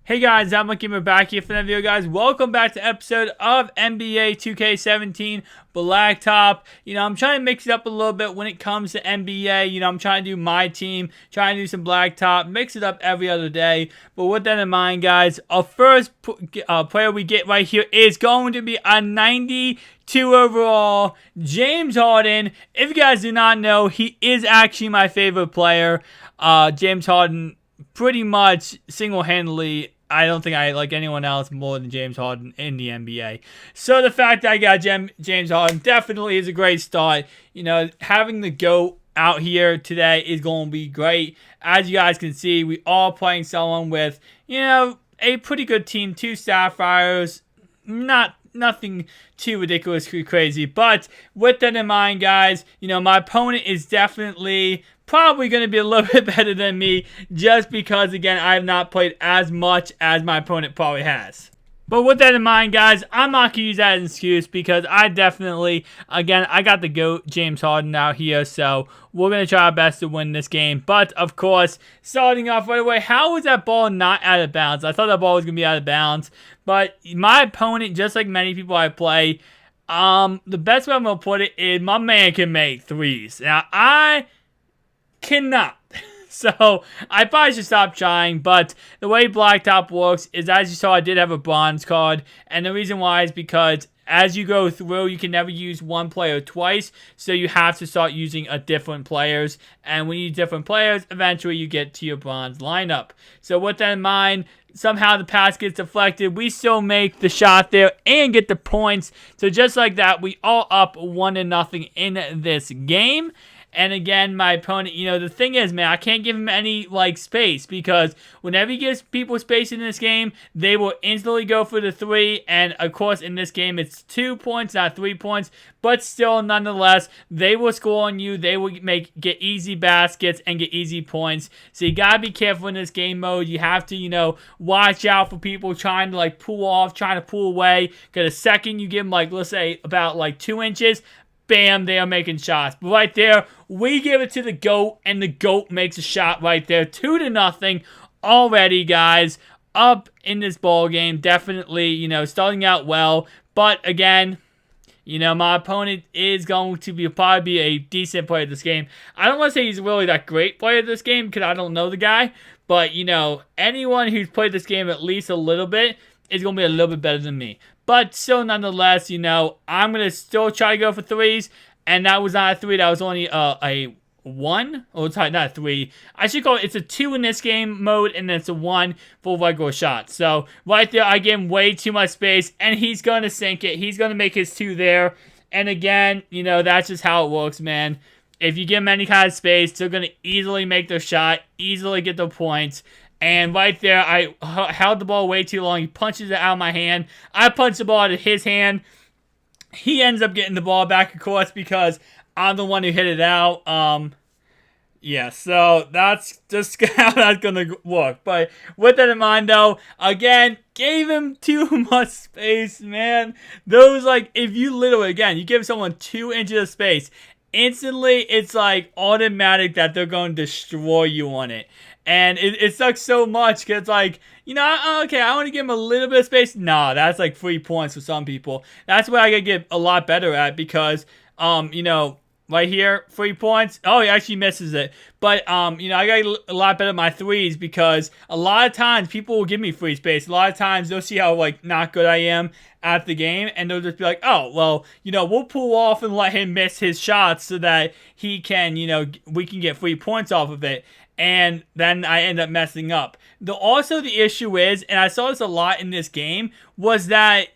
Hey guys, I'm Gamer back here for another video, guys. Welcome back to episode of NBA 2K17 Blacktop. I'm trying to mix it up a little bit when it comes to NBA. I'm trying to do my team, trying to do some Blacktop, mix it up every other day. But with that in mind, guys, our first player we get right here is going to be a 92 overall James Harden. If you guys do not know, he is actually my favorite player. James Harden, pretty much single-handedly, I don't think I like anyone else more than James Harden in the NBA. So the fact that I got James Harden definitely is a great start. Having the GOAT out here today is going to be great. As you guys can see, we are playing someone with, a pretty good team. 2 Sapphires. Nothing too ridiculously crazy. But with that in mind, guys, my opponent is definitely probably going to be a little bit better than me, just because, again, I have not played as much as my opponent probably has. But with that in mind, guys, I'm not going to use that as an excuse, because I definitely, again, I got the GOAT, James Harden, out here, so we're going to try our best to win this game. But, of course, starting off right away, how was that ball not out of bounds? I thought that ball was going to be out of bounds, but my opponent, just like many people I play, the best way I'm going to put it is my man can make threes. Now, I cannot. So I probably should stop trying, but the way Blacktop works is, as you saw, I did have a bronze card, and the reason why is because as you go through, you can never use one player twice, so you have to start using different players, and when you use different players, eventually you get to your bronze lineup. So with that in mind, somehow the pass gets deflected, we still make the shot there and get the points. So just like that, we are up 1-0 in this game. And again, my opponent, the thing is, man, I can't give him any, space, because whenever he gives people space in this game, they will instantly go for the 3, and of course, in this game, it's 2 points, not 3 points, but still, nonetheless, they will score on you, they will get easy baskets and get easy points, so you gotta be careful in this game mode. You have to, watch out for people trying to, pull off, trying to pull away, because the second you give them, let's say, about, 2 inches, bam, they are making shots. But right there, we give it to the GOAT, and the GOAT makes a shot right there. 2-0 already, guys. Up in this ball game. Definitely, starting out well. But again, my opponent is going to probably be a decent player this game. I don't want to say he's really that great player this game, because I don't know the guy. But, anyone who's played this game at least a little bit is going to be a little bit better than me. But still, nonetheless, I'm going to still try to go for threes. And that was not a 3. That was only a 1. Oh, sorry, not a 3. I should call it, it's a 2 in this game mode, and then it's a 1 for regular shots. So, right there, I give him way too much space, and he's going to sink it. He's going to make his 2 there. And again, that's just how it works, man. If you give them any kind of space, they're going to easily make their shot, easily get their points. And right there, I held the ball way too long. He punches it out of my hand. I punch the ball out of his hand. He ends up getting the ball back, of course, because I'm the one who hit it out. Yeah, so that's just how that's going to work. But with that in mind, though, again, gave him too much space, man. Those, if you literally, again, you give someone 2 inches of space, instantly, it's automatic that they're going to destroy you on it. And it sucks so much, because okay, I want to give him a little bit of space. Nah, that's 3 points for some people. That's what I gotta get a lot better at, because, right here, 3 points. Oh, he actually misses it. But, I got a lot better at my threes, because a lot of times people will give me free space. A lot of times they'll see how, not good I am at the game, and they'll just be like, oh, well, we'll pull off and let him miss his shots so that he can, we can get 3 points off of it. And then I end up messing up. Also, the issue is, and I saw this a lot in this game, was that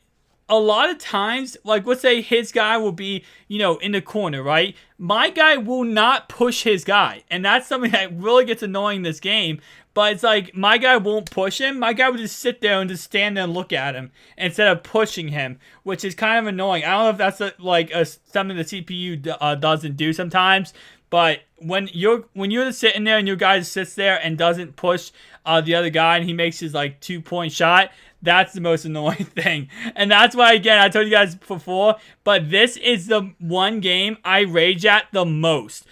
a lot of times, let's say his guy will be, in the corner, right? My guy will not push his guy. And that's something that really gets annoying in this game. But it's my guy won't push him. My guy will just sit there and just stand there and look at him instead of pushing him, which is kind of annoying. I don't know if that's something the CPU doesn't do sometimes. But when you're just sitting there and your guy sits there and doesn't push the other guy, and he makes his 2-point shot, that's the most annoying thing. And that's why, again, I told you guys before, but this is the one game I rage at the most.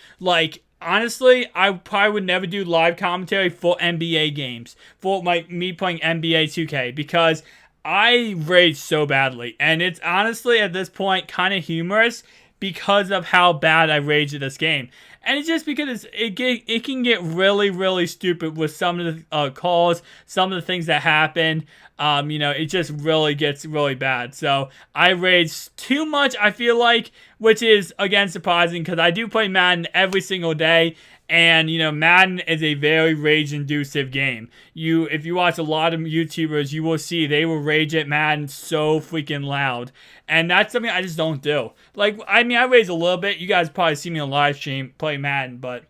honestly, I probably would never do live commentary for NBA games, for me playing NBA 2K, because I rage so badly. And it's honestly, at this point, kind of humorous because of how bad I rage at this game. And it's just because it can get really, really stupid with some of the calls, some of the things that happen. It just really gets really bad. So I rage too much, I feel like, which is, again, surprising because I do play Madden every single day. And, Madden is a very rage-inducive game. If you watch a lot of YouTubers, you will see they will rage at Madden so freaking loud. And that's something I just don't do. I rage a little bit. You guys probably see me on live stream play Madden, but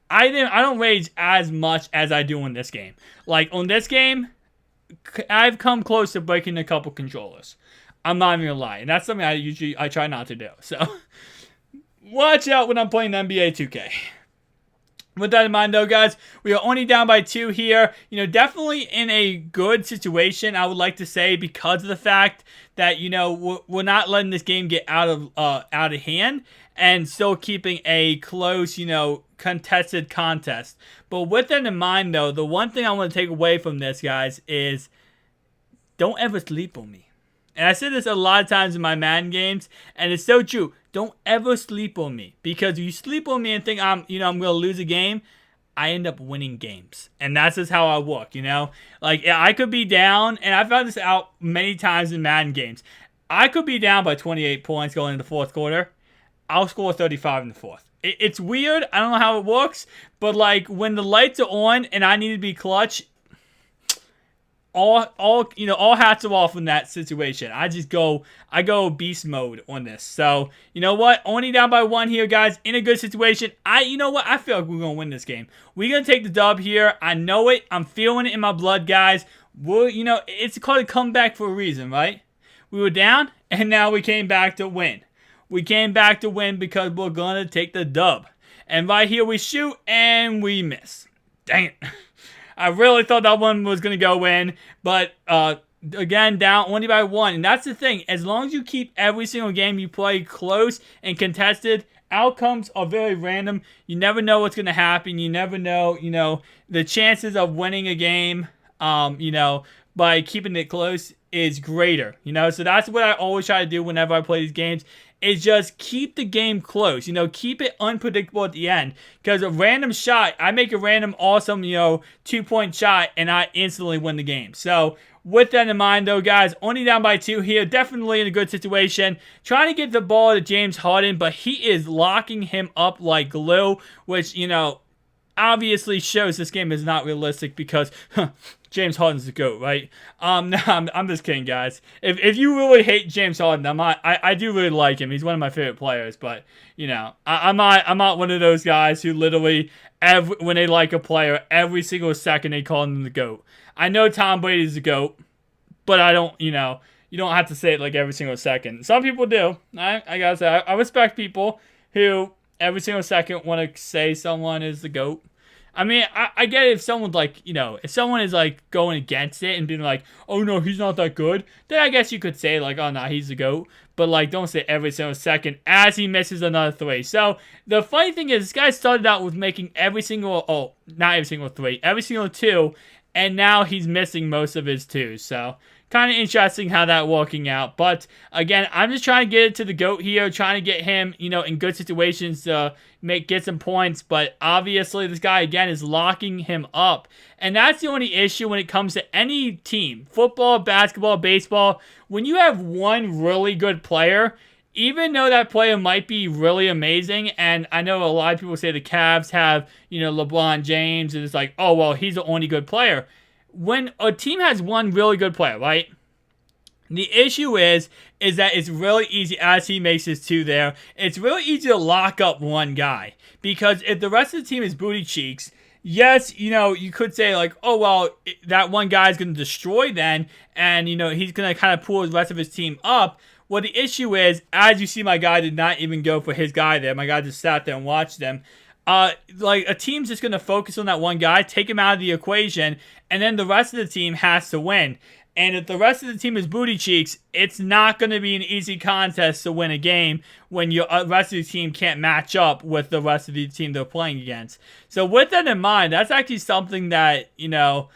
I don't rage as much as I do in this game. On this game, I've come close to breaking a couple controllers. I'm not even gonna lie. And that's something I try not to do. So, watch out when I'm playing NBA 2K. With that in mind, though, guys, we are only down by 2 here. Definitely in a good situation, I would like to say, because of the fact that, we're not letting this game get out of hand and still keeping a close, contested contest. But with that in mind, though, the one thing I want to take away from this, guys, is don't ever sleep on me. And I said this a lot of times in my Madden games, and it's so true. Don't ever sleep on me, because if you sleep on me and think I'm going to lose a game, I end up winning games. And that's just how I work, I could be down, and I found this out many times in Madden games. I could be down by 28 points going into the fourth quarter. I'll score 35 in the fourth. It's weird. I don't know how it works, but when the lights are on and I need to be clutch, all hats are off in that situation. I go beast mode on this. So, you know what? Only down by 1 here, guys. In a good situation. I feel like we're going to win this game. We're going to take the dub here. I know it. I'm feeling it in my blood, guys. It's called a comeback for a reason, right? We were down, and now we came back to win. We came back to win because we're going to take the dub. And right here we shoot, and we miss. Dang it. I really thought that one was going to go in, but again, down only by 1. And that's the thing. As long as you keep every single game you play close and contested, outcomes are very random. You never know what's going to happen. You never know, the chances of winning a game, by keeping it close is greater. So that's what I always try to do whenever I play these games. Is just keep the game close. Keep it unpredictable at the end. Because a random shot, I make a random awesome, 2-point shot, and I instantly win the game. So, with that in mind, though, guys, only down by 2 here. Definitely in a good situation. Trying to get the ball to James Harden, but he is locking him up like glue, which, obviously shows this game is not realistic because James Harden's the GOAT, right? No, I'm just kidding, guys. If you really hate James Harden, I do really like him. He's one of my favorite players, but I'm not one of those guys who literally when they like a player, every single second they call him the GOAT. I know Tom Brady's the GOAT, but I don't. You don't have to say it every single second. Some people do. I gotta say, I respect people who every single second want to say someone is the GOAT. I get it if someone's if someone is going against it and being like, oh no, he's not that good, then I guess you could say oh no, he's the GOAT. But don't say every single second as he misses another 3. So the funny thing is, this guy started out with making every single 2, and now he's missing most of his 2. So kind of interesting how that working out. But again, I'm just trying to get it to the GOAT here, trying to get him, in good situations to get some points. But obviously, this guy again is locking him up, and that's the only issue when it comes to any team: football, basketball, baseball. When you have one really good player, even though that player might be really amazing, and I know a lot of people say the Cavs have, LeBron James, and it's oh well, he's the only good player. When a team has one really good player, right? The issue is that it's really easy, as he makes his 2 there, it's really easy to lock up one guy. Because if the rest of the team is booty cheeks, yes, you could say oh, well, that one guy is going to destroy then, and, he's going to kind of pull the rest of his team up. Well, the issue is, as you see, my guy did not even go for his guy there. My guy just sat there and watched them. A team's just going to focus on that one guy, take him out of the equation, and then the rest of the team has to win. And if the rest of the team is booty cheeks, it's not going to be an easy contest to win a game when your rest of the team can't match up with the rest of the team they're playing against. So with that in mind, that's actually something that, you know,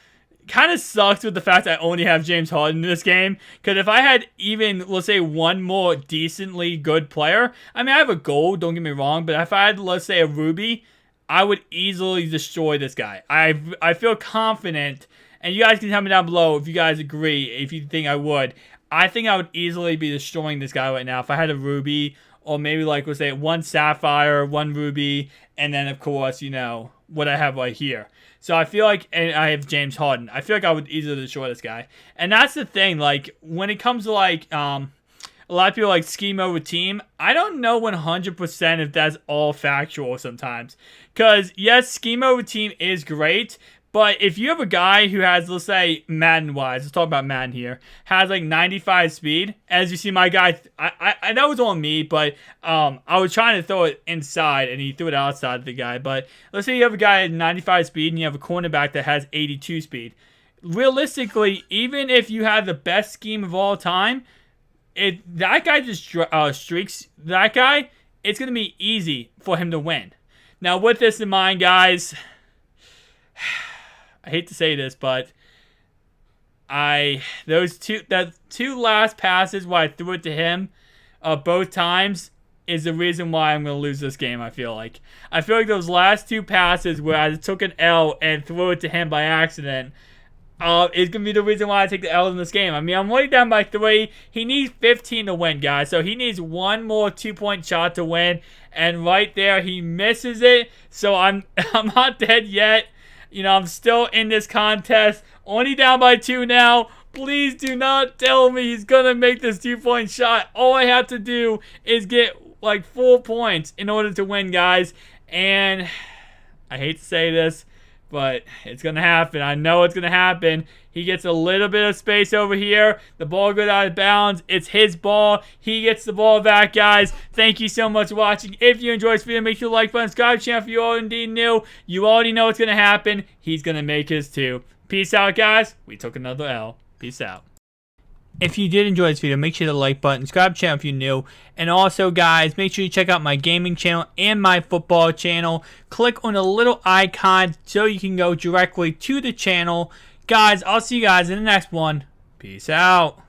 kind of sucks with the fact I only have James Harden in this game. Because if I had even, let's say, one more decently good player, I mean, I have a gold, don't get me wrong, but if I had, let's say, a Ruby, I would easily destroy this guy. I feel confident. And you guys can tell me down below if you guys agree, if you think I would. I think I would easily be destroying this guy right now if I had a Ruby, or maybe like, let's say, one Sapphire, one Ruby, and then, of course, you know, what I have right here. So I feel like, and I have James Harden. I feel like I would easily destroy this guy. And that's the thing, like, when it comes to, like, a lot of people like scheme over team. I don't know 100% if that's all factual sometimes. Because, yes, scheme over team is great. But if you have a guy who has, let's say, Madden-wise, let's talk about Madden here, has like 95 speed. As you see, my guy, I know it was on me, but I was trying to throw it inside, and he threw it outside of the guy. But let's say you have a guy at 95 speed, and you have a cornerback that has 82 speed. Realistically, even if you have the best scheme of all time, that guy just streaks that guy, it's going to be easy for him to win. Now, with this in mind, guys, I hate to say this, but those two last passes where I threw it to him, both times, is the reason why I'm gonna lose this game. I feel like those last two passes where I took an L and threw it to him by accident, is gonna be the reason why I take the L in this game. I mean, I'm already down by 3. He needs 15 to win, guys. So he needs one more 2-point shot to win, and right there he misses it. So I'm not dead yet. You know, I'm still in this contest. Only down by 2 now. Please do not tell me he's going to make this 2-point shot. All I have to do is get like 4 points in order to win, guys. And I hate to say this, but it's going to happen. I know it's going to happen. He gets a little bit of space over here. The ball goes out of bounds. It's his ball. He gets the ball back, guys. Thank you so much for watching. If you enjoyed this video, make sure to like button, subscribe to the channel if you are indeed new. You already know what's going to happen. He's going to make his too. Peace out, guys. We took another L. Peace out. If you did enjoy this video, make sure to like button, subscribe to the channel if you're new. And also, guys, make sure you check out my gaming channel and my football channel. Click on the little icon so you can go directly to the channel. Guys, I'll see you guys in the next one. Peace out.